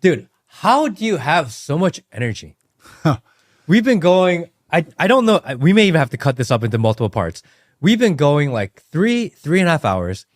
Dude, how do you have so much energy? We've been going, I don't know. We may even have to cut this up into multiple parts. We've been going like 3.5 hours,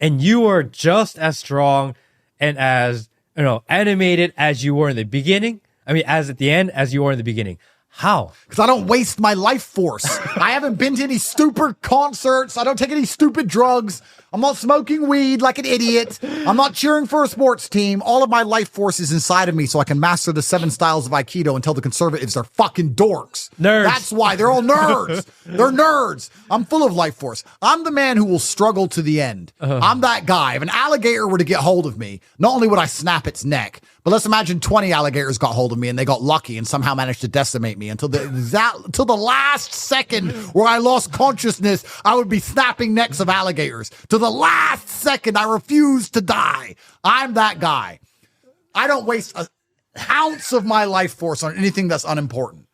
and you are just as strong and as, animated as you were in the beginning. I mean, as at the end, as you were in the beginning. How? Because I don't waste my life force. I haven't been to any stupid concerts. I don't take any stupid drugs. I'm not smoking weed like an idiot. I'm not cheering for a sports team. All of my life force is inside of me so I can master the 7 styles of Aikido and tell the conservatives they're fucking dorks. Nerds. That's why. They're all nerds. They're nerds. I'm full of life force. I'm the man who will struggle to the end. I'm that guy. If an alligator were to get hold of me, not only would I snap its neck, but let's imagine 20 alligators got hold of me and they got lucky and somehow managed to decimate me until the last second where I lost consciousness. I would be snapping necks of alligators. To the last second, I refuse to die. I'm that guy. I don't waste an ounce of my life force on anything that's unimportant.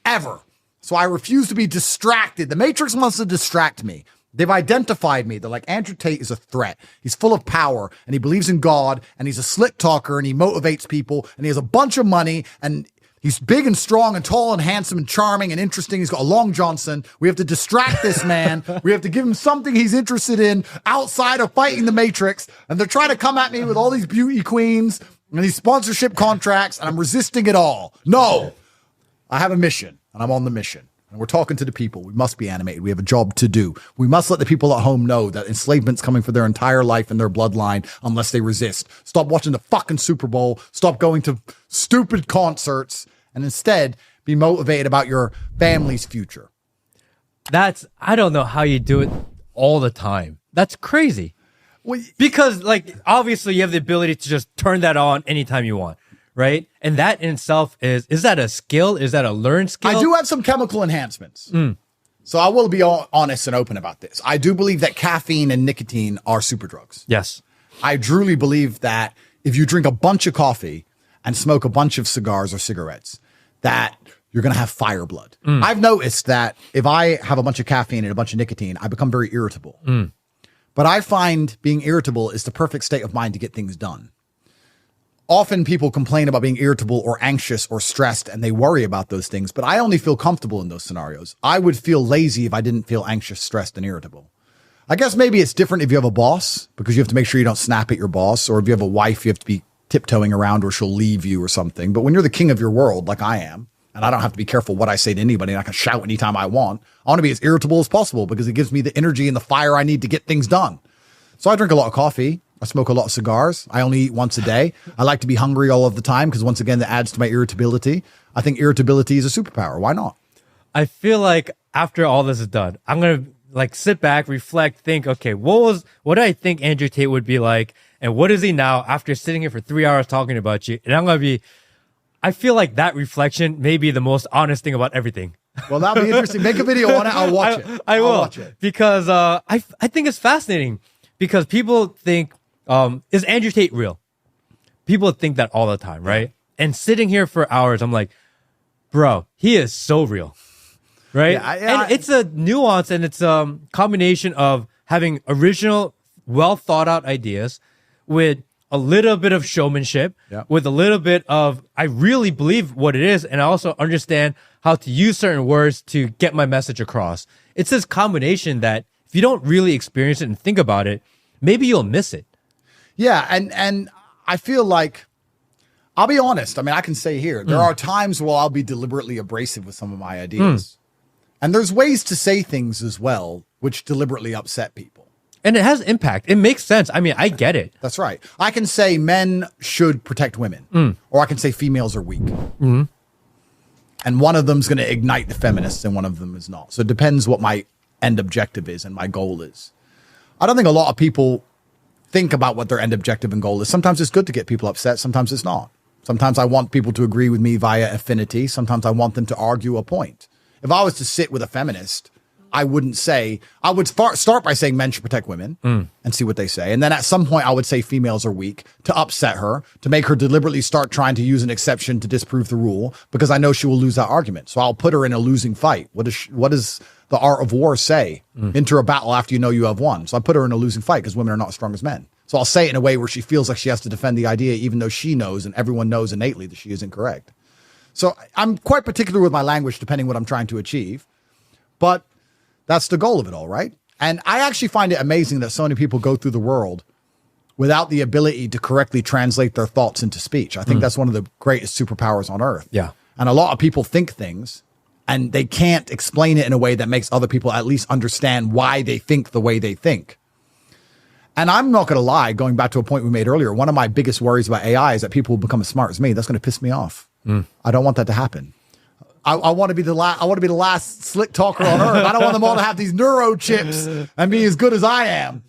Ever. So I refuse to be distracted. The Matrix wants to distract me. They've identified me. They're like, Andrew Tate is a threat. He's full of power and he believes in God and he's a slick talker and he motivates people and he has a bunch of money and he's big and strong and tall and handsome and charming and interesting. He's got a Long Johnson. We have to distract this man. We have to give him something he's interested in outside of fighting the Matrix. And they're trying to come at me with all these beauty queens and these sponsorship contracts and I'm resisting it all. No, I have a mission and I'm on the mission. And we're talking to the people. We must be animated. We have a job to do. We must let the people at home know that enslavement's coming for their entire life and their bloodline unless they resist. Stop watching the fucking Super Bowl. Stop going to stupid concerts and instead be motivated about your family's future. I don't know how you do it all the time. That's crazy. Well, because obviously you have the ability to just turn that on anytime you want. Right? And that in itself is that a skill? Is that a learned skill? I do have some chemical enhancements. So I will be honest and open about this. I do believe that caffeine and nicotine are super drugs. Yes. I truly believe that if you drink a bunch of coffee and smoke a bunch of cigars or cigarettes, that you're going to have fire blood. I've noticed that if I have a bunch of caffeine and a bunch of nicotine, I become very irritable. But I find being irritable is the perfect state of mind to get things done. Often people complain about being irritable or anxious or stressed and they worry about those things, but I only feel comfortable in those scenarios. I would feel lazy if I didn't feel anxious, stressed, and irritable. I guess maybe it's different if you have a boss because you have to make sure you don't snap at your boss, or if you have a wife, you have to be tiptoeing around or she'll leave you or something. But when you're the king of your world, like I am, and I don't have to be careful what I say to anybody and I can shout anytime I want to be as irritable as possible because it gives me the energy and the fire I need to get things done. So I drink a lot of coffee. I smoke a lot of cigars. I only eat once a day. I like to be hungry all of the time because once again, that adds to my irritability. I think irritability is a superpower. Why not? I feel like after all this is done, I'm going to sit back, reflect, think, okay, what did I think Andrew Tate would be like? And what is he now after sitting here for 3 hours talking about you? And I feel like that reflection may be the most honest thing about everything. Well, that'll be interesting. Make a video on it. I'll watch it. I will. I'll watch it. Because I think it's fascinating because people think, is Andrew Tate real? People think that all the time, right? And sitting here for hours, I'm like, bro, he is so real, right? And it's a nuance and it's a combination of having original, well thought out ideas with a little bit of showmanship, with a little bit of, I really believe what it is. And I also understand how to use certain words to get my message across. It's this combination that if you don't really experience it and think about it, maybe you'll miss it. Yeah, and I feel like, I'll be honest. I mean, I can say here, there are times where I'll be deliberately abrasive with some of my ideas. And there's ways to say things as well, which deliberately upset people. And it has impact. It makes sense. I mean, I get it. That's right. I can say men should protect women, or I can say females are weak. And one of them's going to ignite the feminists and one of them is not. So it depends what my end objective is and my goal is. I don't think a lot of people think about what their end objective and goal is. Sometimes it's good to get people upset. Sometimes it's not. Sometimes I want people to agree with me via affinity. Sometimes I want them to argue a point. If I was to sit with a feminist, I would start by saying men should protect women and see what they say. And then at some point I would say females are weak to upset her, to make her deliberately start trying to use an exception to disprove the rule because I know she will lose that argument. So I'll put her in a losing fight. What does the art of war say? Enter a battle after you know you have won. So I put her in a losing fight because women are not as strong as men. So I'll say it in a way where she feels like she has to defend the idea, even though she knows and everyone knows innately that she is incorrect. So I'm quite particular with my language, depending what I'm trying to achieve. But that's the goal of it all, right? And I actually find it amazing that so many people go through the world without the ability to correctly translate their thoughts into speech. I think that's one of the greatest superpowers on earth. Yeah. And a lot of people think things and they can't explain it in a way that makes other people at least understand why they think the way they think. And I'm not going to lie, going back to a point we made earlier, one of my biggest worries about AI is that people will become as smart as me. That's going to piss me off. I don't want that to happen. I want to be the last slick talker on earth. I don't want them all to have these neuro chips and be as good as I am.